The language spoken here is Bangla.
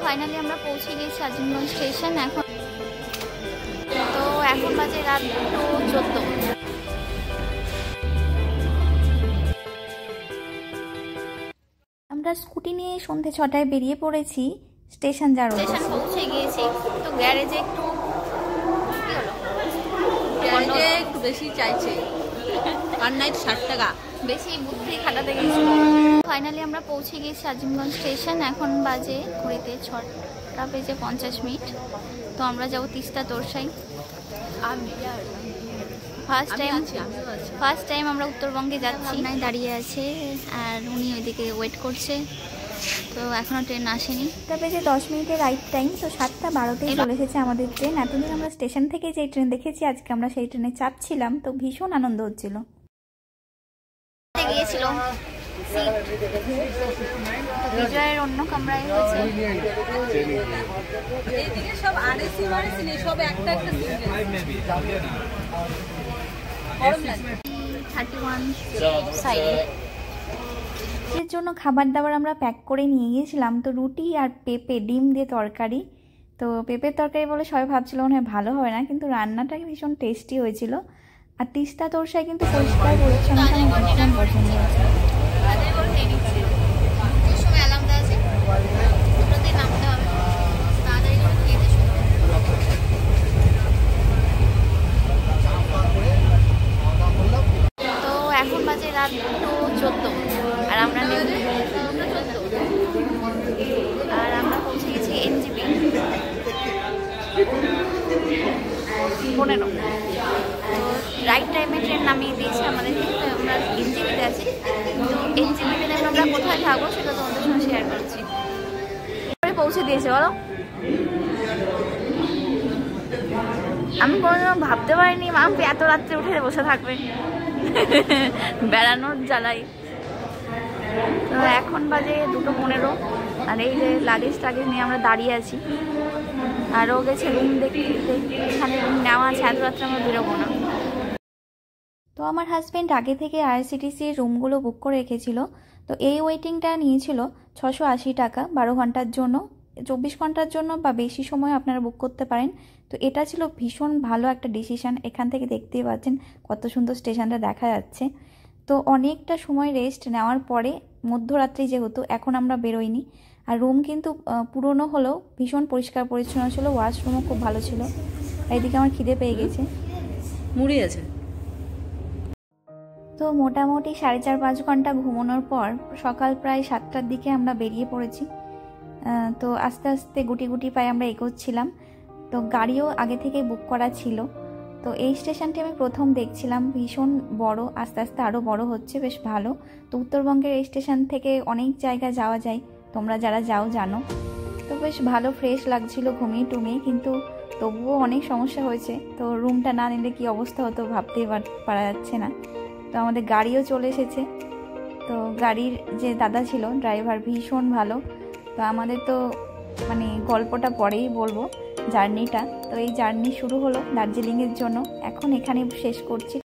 ফাইনালি আমরা পৌঁছে গেছি আজিমগঞ্জ স্টেশন। এখন বাজে রাত 2:14। আমরা স্কুটি নিয়ে সন্ধ্যে 6টায় বেরিয়ে পড়েছি স্টেশন যাওয়ার। স্টেশন পৌঁছে গিয়েছি, তো গ্যারেজে একটু একটু বেশি চাইছে, পার নাইট 60 টাকা, বেশি বুদ্ধি খাটাতে গেছি। ফাইনালি আমরা পৌঁছে গেছি আজিমগঞ্জ স্টেশন। এখন বাজে ঘড়িতে 6:50। তো আমরা যাবো তিস্তা তোরসাই। ফার্স্ট টাইম আমরা উত্তরবঙ্গে যাচ্ছি। দাঁড়িয়ে আছে আর উনি ওইদিকে ওয়েট করছে, তো এখনো ট্রেন আসেনি। 10 মিনিটের রাইড টাইম। তো 7:12তেই চলে এসেছে আমাদের ট্রেন। এতদিন আমরা স্টেশন থেকে যে ট্রেন দেখেছি, আজকে আমরা সেই ট্রেনে চাপছিলাম, তো ভীষণ আনন্দ হচ্ছিল। গিয়েছিল বিজয়ের অন্য কামরায় হয়েছে। সব আরএসি ওয়ারএসি নেই, সব একটা একটা সিঙ্গেল। 31 সাইড এর জন্য খাবার দাবার আমরা প্যাক করে নিয়ে গিয়েছিলাম। তো রুটি আর পেঁপে ডিম দিয়ে তরকারি। তো পেঁপের তরকারি বলে সবাই ভাবছিল মনে হয় ভালো হবে না, কিন্তু রান্নাটা ভীষণ টেস্টি হয়েছিল। আর তিস্তা তোরসায় কিন্তু পরিষ্কার পরিচ্ছন্নতা আমার ভীষণ পছন্দ হয়েছে। তো এখন বাজে রাত 2:14 আর আমরা পৌঁছে গেছি এনজিপি 15। তো রাইট টাইমে ট্রেন নামিয়ে দিয়েছে আমাদেরকে। আমরা এনজিপিতে আছি, তো এনজিপিতে নেমে আমরা কোথায় থাকবো সেটা তোমাদের সঙ্গে শেয়ার করছি। পৌঁছে দিয়েছে বলো, আমি কোনোদিনও ভাবতে পারিনি মাম্পি এত রাত্রে উঠে বসে থাকবে বেড়ানোর জ্বালাই। তো এখন বাজে 2:15 আর এই যে লাগেজ টাগেজ নিয়ে আমরা দাঁড়িয়ে আছি। আর ও গেছে রুম দেখতে, এখানে রুম নেওয়া আছে, এত রাত্রে আমরা বেরোবো না। তো আমার হাজব্যান্ড আগে থেকে আইআরসিটিসির রুমগুলো বুক করে রেখেছিল। তো এই ওয়েটিংটা নিয়েছিল 680 টাকা 12 ঘন্টার জন্য। 24 ঘন্টার জন্য বা বেশি সময় আপনারা বুক করতে পারেন। তো এটা ছিল ভীষণ ভালো একটা ডিসিশন। এখান থেকে দেখতেই পাচ্ছেন কত সুন্দর স্টেশনটা দেখা যাচ্ছে। তো অনেকটা সময় রেস্ট নেওয়ার পরে মধ্যরাত্রি যেহেতু এখন আমরা বেরোইনি। আর রুম কিন্তু পুরনো হলেও ভীষণ পরিষ্কার পরিচ্ছন্ন ছিল, ওয়াশরুমও খুব ভালো ছিল। এইদিকে আমার খিদে পেয়ে গেছে, মুড়ি আছে। তো মোটামুটি 4.5-5 ঘন্টা ঘুমানোর পর সকাল প্রায় 7টার দিকে আমরা বেরিয়ে পড়েছি। তো আস্তে আস্তে গুটি গুটি পায়ে আমরা এগোচ্ছিলাম। তো গাড়িও আগে থেকে বুক করা ছিল। তো এই স্টেশনটি আমি প্রথম দেখছিলাম, ভীষণ বড়, আস্তে আস্তে আরও বড় হচ্ছে, বেশ ভালো। তো উত্তরবঙ্গের এই স্টেশন থেকে অনেক জায়গায় যাওয়া যায়, তোমরা যারা যাও জানো। তো বেশ ভালো ফ্রেশ লাগছিল ঘুমিয়ে টুমিয়ে, কিন্তু তবুও অনেক সমস্যা হয়েছে। তো রুমটা না নিলে কী অবস্থা হতো ভাবতেই পারা যাচ্ছে না। তো আমাদের গাড়িও চলে এসেছে। তো গাড়ির যে দাদা ছিল ড্রাইভার ভীষণ ভালো। তো আমাদের তো মানে গল্পটা পরেই বলবো জার্নিটা। তো এই জার্নি শুরু হলো দার্জিলিংয়ের জন্য, এখন এখানে শেষ করছি।